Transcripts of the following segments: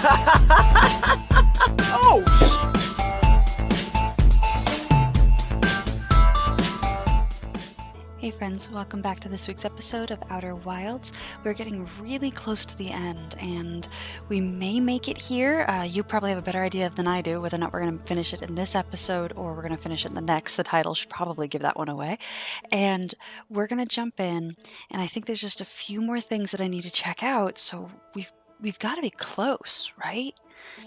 Oh, Hey friends, welcome back to this week's episode of Outer Wilds. We're getting really close to the end, and we may make it here. You probably have a better idea than I do whether or not we're going to finish it in this episode or we're going to finish it in the next. The title should probably give that one away. And we're going to jump in, and I think there's just a few more things that I need to check out, so we've got to be close, right?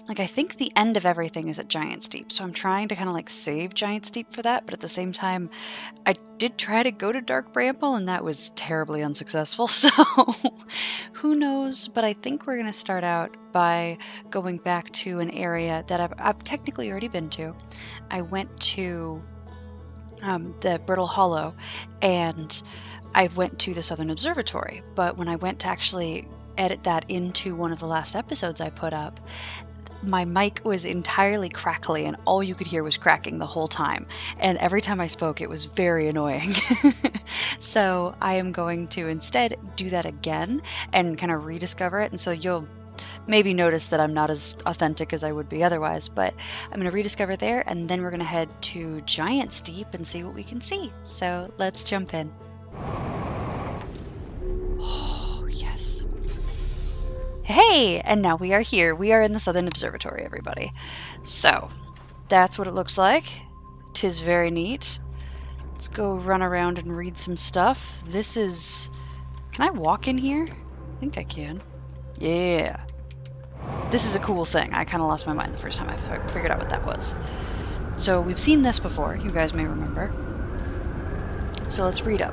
Like, I think the end of everything is at Giant's Deep, so I'm trying to kind of like save Giant's Deep for that, but at the same time, I did try to go to Dark Bramble, and that was terribly unsuccessful, so who knows, but I think we're going to start out by going back to an area that I've technically already been to. I went to the Brittle Hollow, and I went to the Southern Observatory, but when I went to actually edit that into one of the last episodes I put up, my mic was entirely crackly and all you could hear was cracking the whole time. And every time I spoke, it was very annoying. So I am going to instead do that again and kind of rediscover it. And so you'll maybe notice that I'm not as authentic as I would be otherwise, but I'm going to rediscover it there, and then we're going to head to Giant's Deep and see what we can see. So let's jump in. Oh, yes. Hey, and now we are here. We are in the Southern Observatory, everybody. So, that's what it looks like. 'Tis very neat. Let's go run around and read some stuff. This is... Can I walk in here? I think I can. Yeah. This is a cool thing. I kind of lost my mind the first time I figured out what that was. So, we've seen this before. You guys may remember. So, let's read up.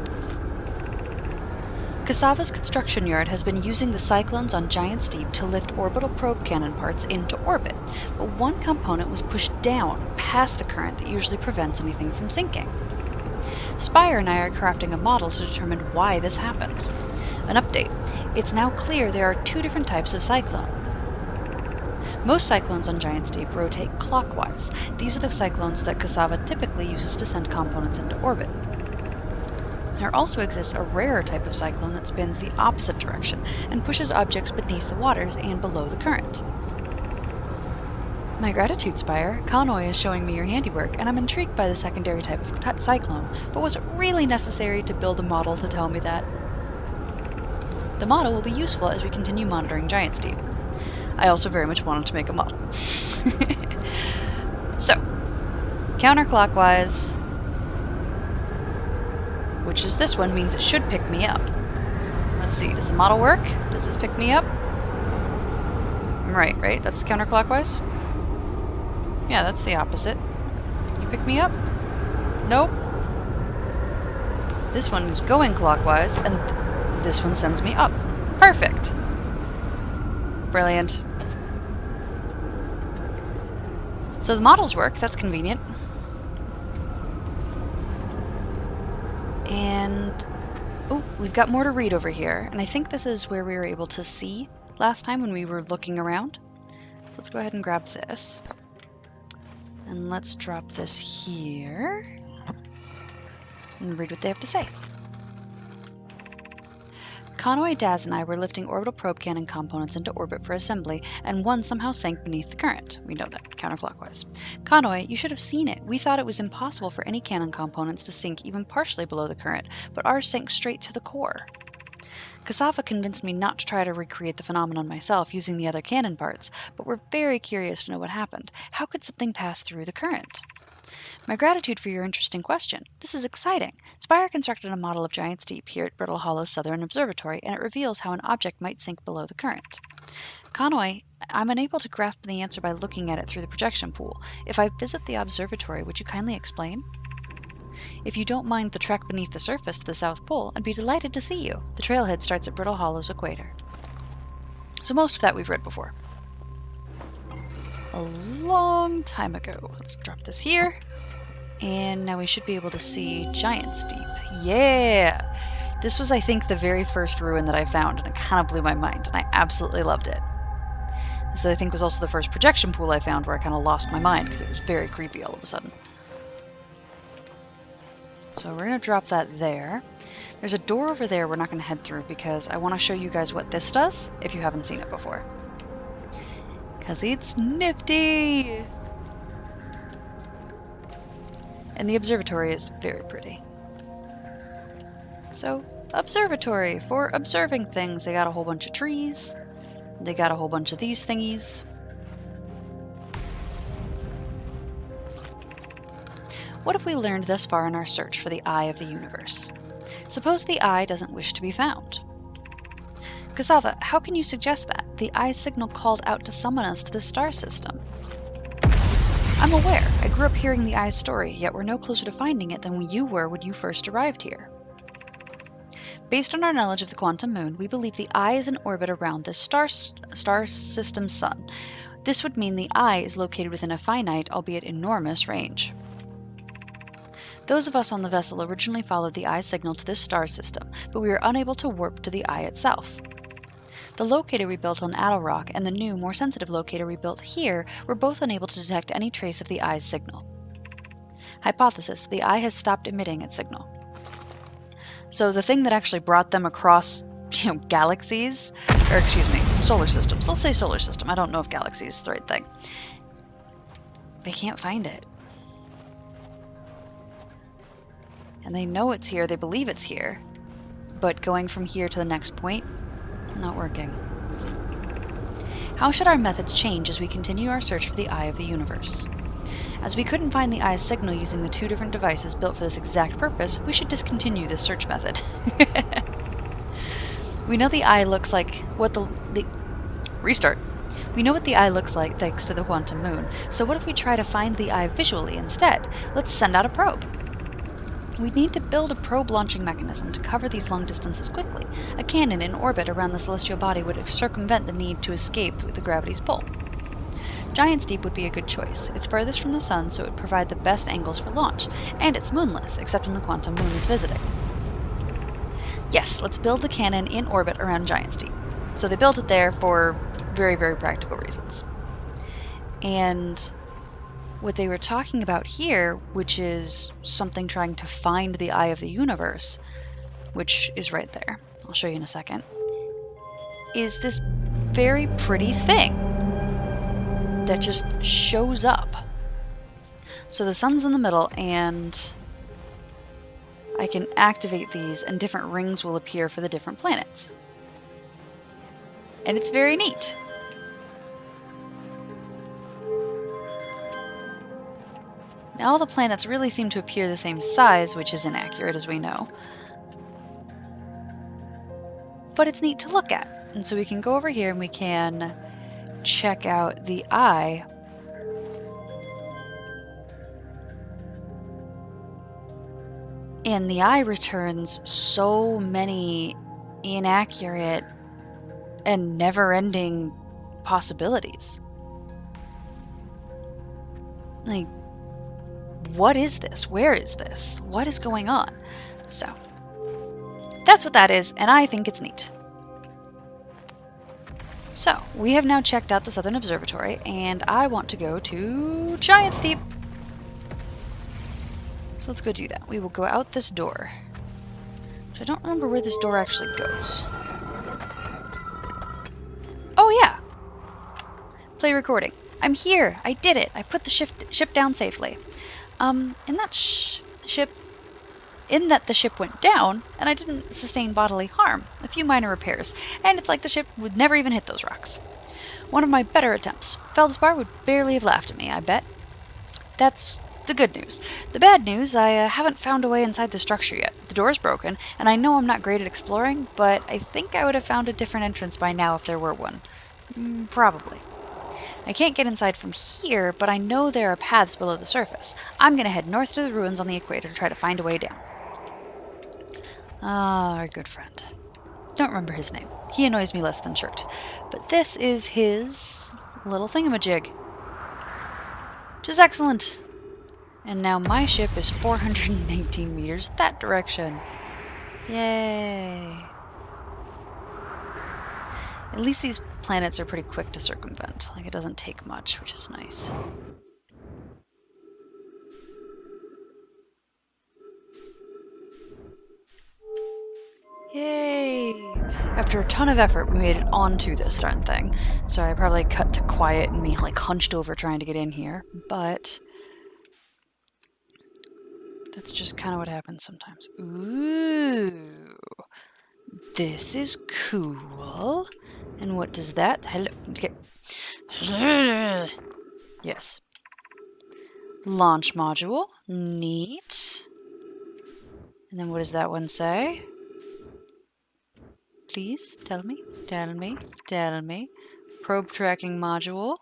Cassava's construction yard has been using the cyclones on Giant's Deep to lift orbital probe cannon parts into orbit, but one component was pushed down, past the current that usually prevents anything from sinking. Spire and I are crafting a model to determine why this happened. An update. It's now clear there are two different types of cyclone. Most cyclones on Giant's Deep rotate clockwise. These are the cyclones that Cassava typically uses to send components into orbit. There also exists a rarer type of cyclone that spins the opposite direction and pushes objects beneath the waters and below the current. My gratitude, Spire. Connoy is showing me your handiwork, and I'm intrigued by the secondary type of cyclone, but was it really necessary to build a model to tell me that? The model will be useful as we continue monitoring Giant's Deep. I also very much wanted to make a model. So, counterclockwise, which is this one, means it should pick me up. Let's see, does the model work? Does this pick me up? Right? That's counterclockwise? Yeah, that's the opposite. Can you pick me up? Nope. This one is going clockwise, and this one sends me up. Perfect. Brilliant. So the models work, that's convenient. And, oh, we've got more to read over here, and I think this is where we were able to see last time when we were looking around. So let's go ahead and grab this. And let's drop this here and read what they have to say. Connoy, Daz, and I were lifting orbital probe cannon components into orbit for assembly, and one somehow sank beneath the current. We know that, counterclockwise. Connoy, you should have seen it. We thought it was impossible for any cannon components to sink even partially below the current, but ours sank straight to the core. Cassava convinced me not to try to recreate the phenomenon myself using the other cannon parts, but we're very curious to know what happened. How could something pass through the current? My gratitude for your interesting question. This is exciting. Spire constructed a model of Giant's Deep here at Brittle Hollow's Southern Observatory, and it reveals how an object might sink below the current. Connoy, I'm unable to grasp the answer by looking at it through the projection pool. If I visit the observatory, would you kindly explain? If you don't mind the trek beneath the surface to the South Pole, I'd be delighted to see you. The trailhead starts at Brittle Hollow's equator. So most of that we've read before. A long time ago. Let's drop this here. And now we should be able to see Giant's Deep. Yeah! This was, I think, the very first ruin that I found, and it kind of blew my mind, and I absolutely loved it. This, I think, was also the first projection pool I found where I kind of lost my mind, because it was very creepy all of a sudden. So we're going to drop that there. There's a door over there we're not going to head through, because I want to show you guys what this does, if you haven't seen it before. 'Cause it's nifty! And the observatory is very pretty. So, observatory for observing things. They got a whole bunch of trees. They got a whole bunch of these thingies. What have we learned thus far in our search for the eye of the universe? Suppose the eye doesn't wish to be found. Cassava, how can you suggest that? The eye's signal called out to summon us to the star system. I'm aware. I grew up hearing the eye's story, yet we're no closer to finding it than you were when you first arrived here. Based on our knowledge of the quantum moon, we believe the eye is in orbit around the star system's sun. This would mean the eye is located within a finite, albeit enormous, range. Those of us on the vessel originally followed the eye's signal to this star system, but we were unable to warp to the eye itself. The locator we built on Addle Rock and the new, more sensitive locator we built here were both unable to detect any trace of the eye's signal. Hypothesis: the eye has stopped emitting its signal. So the thing that actually brought them across, galaxies, or excuse me, solar systems. Let's say solar system. I don't know if galaxy is the right thing. They can't find it. And they know it's here, they believe it's here, but going from here to the next point, not working. How should our methods change as we continue our search for the eye of the universe? As we couldn't find the eye's signal using the two different devices built for this exact purpose, we should discontinue this search method. We know the eye looks like what the restart. We know what the eye looks like thanks to the quantum moon, so what if we try to find the eye visually instead? Let's send out a probe. We'd need to build a probe launching mechanism to cover these long distances quickly. A cannon in orbit around the celestial body would circumvent the need to escape the gravity's pull. Giant's Deep would be a good choice. It's furthest from the sun, so it would provide the best angles for launch, and it's moonless, except when the quantum moon is visiting. Yes, let's build the cannon in orbit around Giant's Deep. So they built it there for very, very practical reasons. And what they were talking about here, which is something trying to find the eye of the universe, which is right there, I'll show you in a second, is this very pretty thing that just shows up. So the sun's in the middle, and I can activate these, and different rings will appear for the different planets. And it's very neat. Now all the planets really seem to appear the same size, which is inaccurate as we know. But it's neat to look at. And so we can go over here and we can check out the eye. And the eye returns so many inaccurate and never-ending possibilities. Like, what is this? Where is this? What is going on? So, that's what that is, and I think it's neat. So, we have now checked out the Southern Observatory, and I want to go to Giant's Deep. So let's go do that. We will go out this door. Which I don't remember where this door actually goes. Oh yeah! Play recording. I'm here! I did it! I put the ship down safely. In that the ship went down, and I didn't sustain bodily harm. A few minor repairs, and it's like the ship would never even hit those rocks. One of my better attempts. Feldspar would barely have laughed at me, I bet. That's the good news. The bad news, I haven't found a way inside the structure yet. The door's broken, and I know I'm not great at exploring, but I think I would have found a different entrance by now if there were one. Probably. I can't get inside from here, but I know there are paths below the surface. I'm gonna head north to the ruins on the equator to try to find a way down. Ah, our good friend. Don't remember his name. He annoys me less than Shirt. But this is his little thingamajig. Which is excellent. And now my ship is 419 meters that direction. Yay. At least these planets are pretty quick to circumvent. Like, it doesn't take much, which is nice. Yay! After a ton of effort, we made it onto this darn thing. Sorry, I probably cut to quiet and me like hunched over trying to get in here, but that's just kind of what happens sometimes. Ooh, this is cool. And what does that? Hello. Okay. Yes. Launch module. Neat. And then what does that one say? Please tell me, tell me, tell me. Probe tracking module.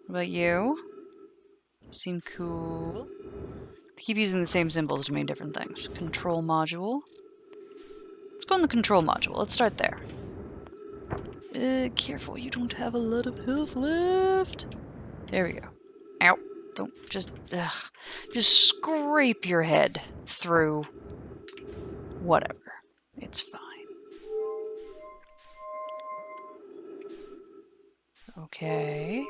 What about you? Seem cool. They keep using the same symbols to mean different things. Control module. Let's go in the control module. Let's start there. Careful, you don't have a lot of health left. There we go. Ow. Don't just scrape your head through whatever. It's fine. Okay.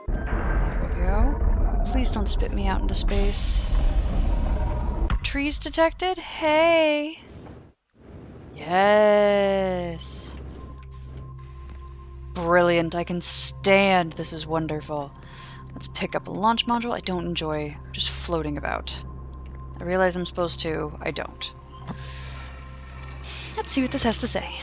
There we go. Please don't spit me out into space. Trees detected? Hey! Yes! Brilliant. I can stand. This is wonderful. Let's pick up a launch module. I don't enjoy just floating about. I realize I'm supposed to. I don't. Let's see what this has to say.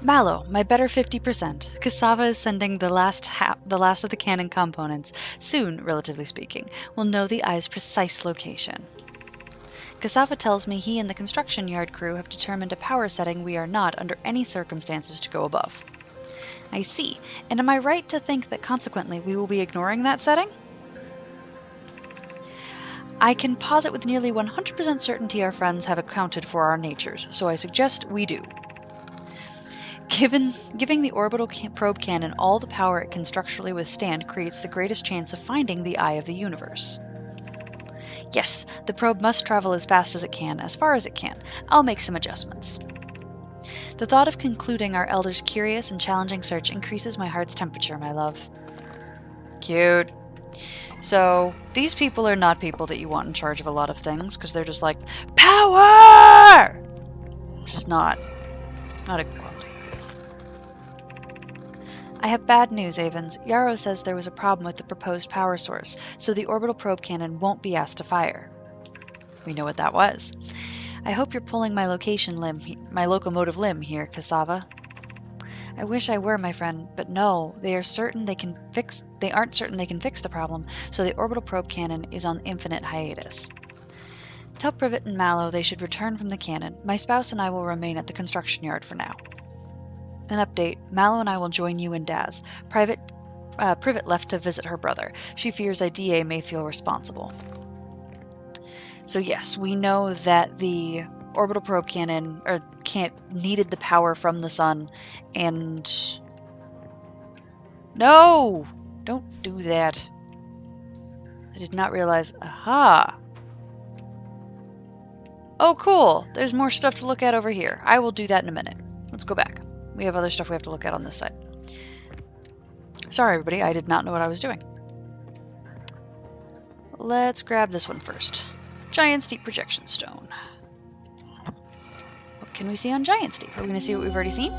Mallow, my better 50%. Cassava is sending the last of the cannon components. Soon, relatively speaking, we'll know the eye's precise location. Cassava tells me he and the construction yard crew have determined a power setting we are not, under any circumstances, to go above. I see. And am I right to think that consequently we will be ignoring that setting? I can posit with nearly 100% certainty our friends have accounted for our natures, so I suggest we do. Giving the orbital probe cannon all the power it can structurally withstand creates the greatest chance of finding the eye of the universe. Yes, the probe must travel as fast as it can, as far as it can. I'll make some adjustments. The thought of concluding our elder's curious and challenging search increases my heart's temperature, my love. Cute. So, these people are not people that you want in charge of a lot of things, because they're just like, power! Which is not a quality. I have bad news, Avens. Yarrow says there was a problem with the proposed power source, so the orbital probe cannon won't be asked to fire. We know what that was. I hope you're pulling my locomotive limb here, Cassava. I wish I were, my friend, but no, they aren't certain they can fix the problem, so the orbital probe cannon is on infinite hiatus. Tell Privet and Mallow they should return from the cannon. My spouse and I will remain at the construction yard for now. An update. Mallow and I will join you and Daz. Privet left to visit her brother. She fears IDA may feel responsible. So yes, we know that the orbital probe cannon needed the power from the sun, and no! Don't do that. I did not realize. Aha! Oh, cool! There's more stuff to look at over here. I will do that in a minute. Let's go back. We have other stuff we have to look at on this side. Sorry, everybody. I did not know what I was doing. Let's grab this one first. Giant Steep Projection Stone. What can we see on Giant Steep? Are we going to see what we've already seen?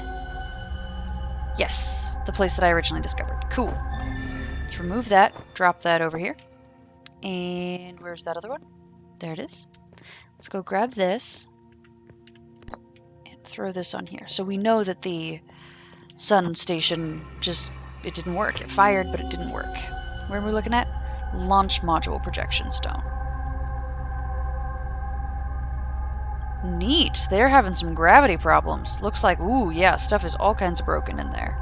Yes. The place that I originally discovered. Cool. Let's remove that. Drop that over here. And where's that other one? There it is. Let's go grab this. Throw this on here. So we know that the sun station it didn't work. It fired, but it didn't work. Where are we looking at? Launch module projection stone. Neat. They're having some gravity problems. Looks like, ooh, yeah, stuff is all kinds of broken in there.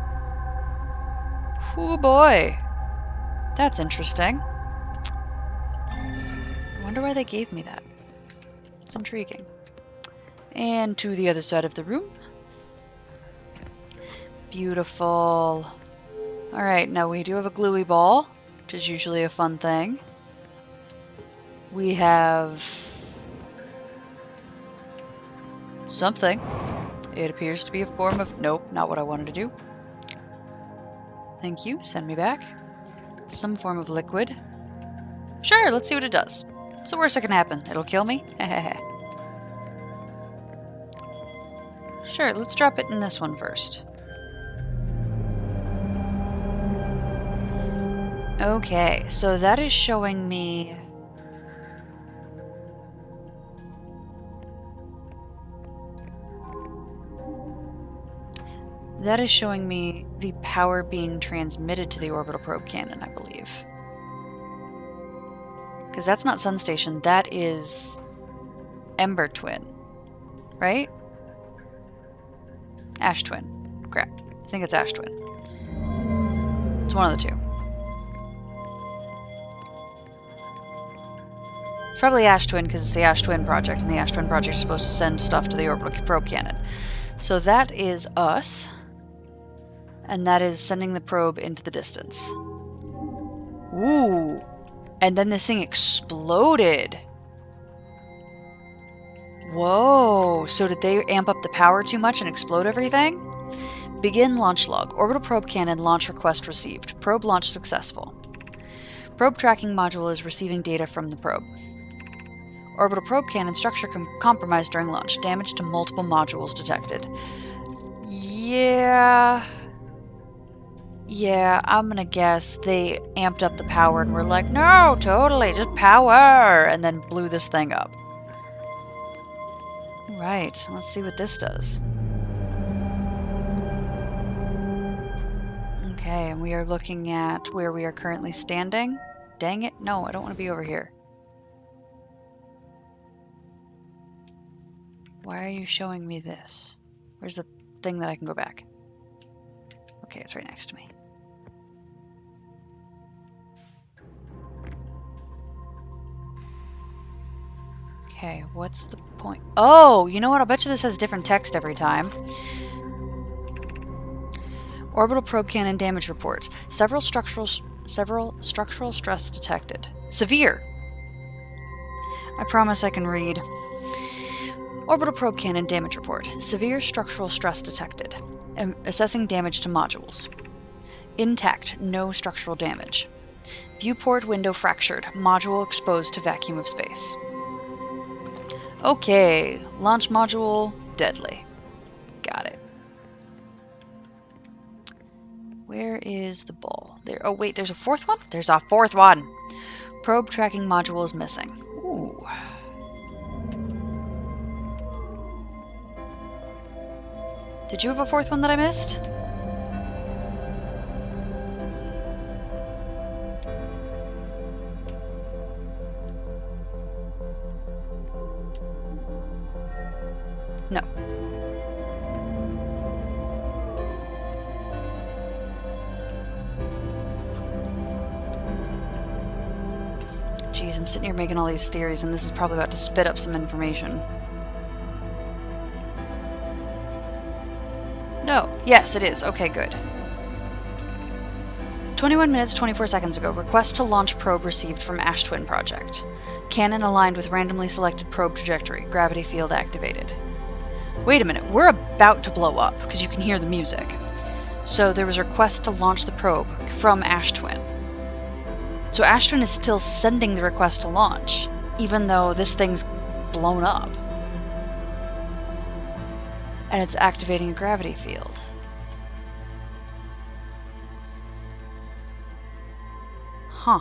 Ooh, boy. That's interesting. I wonder why they gave me that. It's intriguing. And to the other side of the room. Beautiful. Alright, now we do have a gluey ball, which is usually a fun thing. We have something. It appears to be a form of... Nope, not what I wanted to do. Thank you. Send me back. Some form of liquid. Sure, let's see what it does. What's the worst that can happen? It'll kill me? Sure, let's drop it in this one first. Okay, so that is showing me... That is showing me the power being transmitted to the orbital probe cannon, I believe. Because that's not Sun Station, that is Ember Twin, right? Ash Twin. Crap. I think it's Ash Twin. It's one of the two. It's probably Ash Twin because it's the Ash Twin project, and the Ash Twin project is supposed to send stuff to the orbital probe cannon. So that is us. And that is sending the probe into the distance. Ooh. And then this thing exploded. Whoa. So did they amp up the power too much and explode everything? Begin launch log. Orbital probe cannon launch request received. Probe launch successful. Probe tracking module is receiving data from the probe. Orbital probe cannon structure compromised during launch. Damage to multiple modules detected. Yeah, I'm gonna guess they amped up the power and were like, no, totally, just power, and then blew this thing up. Right, let's see what this does. Okay, and we are looking at where we are currently standing. Dang it, no, I don't want to be over here. Why are you showing me this? Where's the thing that I can go back? Okay, it's right next to me. Okay, what's the point? Oh, you know what? I'll bet you this has different text every time. Orbital probe cannon damage report. Several structural stress detected. Severe. I promise I can read. Orbital probe cannon damage report. Severe structural stress detected. Assessing damage to modules. Intact, no structural damage. Viewport window fractured. Module exposed to vacuum of space. Okay, launch module deadly. Got it. Where is the ball? There. Oh wait, there's a fourth one? There's a fourth one! Probe tracking module is missing. Ooh. Did you have a fourth one that I missed? No. Jeez, I'm sitting here making all these theories, and this is probably about to spit up some information. No. Yes, it is. Okay, good. 21 minutes, 24 seconds ago. Request to launch probe received from Ash Twin Project. Cannon aligned with randomly selected probe trajectory. Gravity field activated. Wait a minute. We're about to blow up, because you can hear the music. So there was a request to launch the probe from Ash Twin. So Ash Twin is still sending the request to launch, even though this thing's blown up. And it's activating a gravity field. Huh.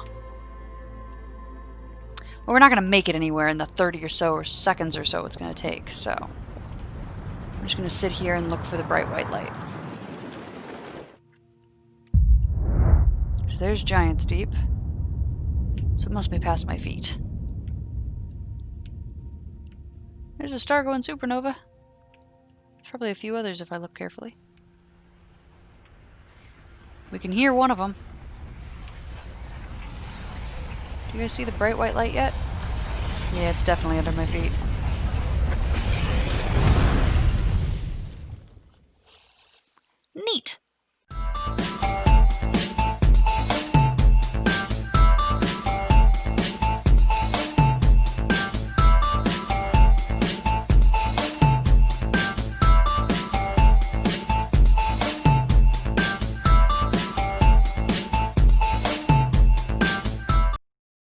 Well, we're not going to make it anywhere in the 30 or so or seconds or so it's going to take, so... I'm just going to sit here and look for the bright white light. So there's Giant's Deep. So it must be past my feet. There's a star going supernova. There's probably a few others if I look carefully. We can hear one of them. Do you guys see the bright white light yet? Yeah, it's definitely under my feet.